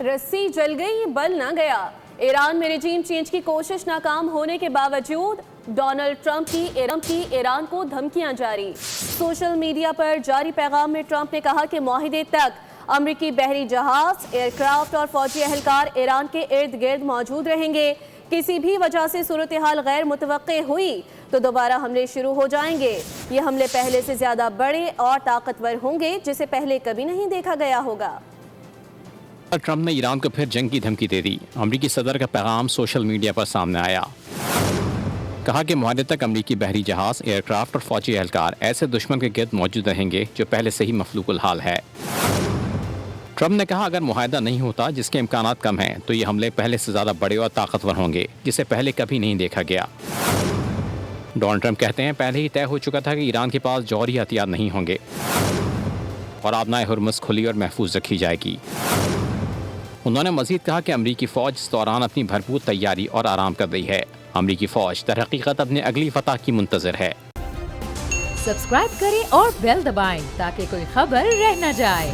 रस्सी जल गई, बल न गया। ईरान में रिजीम चेंज की कोशिश नाकाम होने के बावजूद डोनाल्ड ट्रंप की ईरान को धमकियां जारी। सोशल मीडिया पर जारी पैगाम में ट्रंप ने कहा कि मुआहिदे तक अमरीकी बहरी जहाज, एयरक्राफ्ट और फौजी एहलकार ईरान के इर्द गिर्द मौजूद रहेंगे। किसी भी वजह से सूरत हाल गैर मुतवक्के हुई तो दोबारा हमले शुरू हो जाएंगे। ये हमले पहले से ज्यादा बड़े और ताकतवर होंगे, जिसे पहले कभी नहीं देखा गया होगा। ट्रंप ने ईरान को फिर जंग की धमकी दे दी। अमरीकी सदर का पैगाम सोशल मीडिया पर सामने आया। कहा कि मुआहदे तक अमरीकी बहरी जहाज, एयरक्राफ्ट और फौजी एहलकार ऐसे दुश्मन के गिर्द मौजूद रहेंगे जो पहले से ही मफलूकुल हाल है। ट्रंप ने कहा अगर मुआहदा नहीं होता, जिसके इम्कानात कम हैं, तो ये हमले पहले से ज़्यादा बड़े और ताकतवर होंगे, जिसे पहले कभी नहीं देखा गया। डोनाल्ड ट्रंप कहते हैं पहले ही तय हो चुका था कि ईरान के पास जौहरी हथियार नहीं होंगे और आबनाए हुर्मुज़ खुली और महफूज रखी जाएगी। उन्होंने मजीद कहा कि अमरीकी फ़ौज इस दौरान अपनी भरपूर तैयारी और आराम कर रही है। अमरीकी फ़ौज दर हकीकत अपने अगली फतह की मुंतज़िर है। सब्सक्राइब करें और बेल दबाएं ताकि कोई खबर रह न जाए।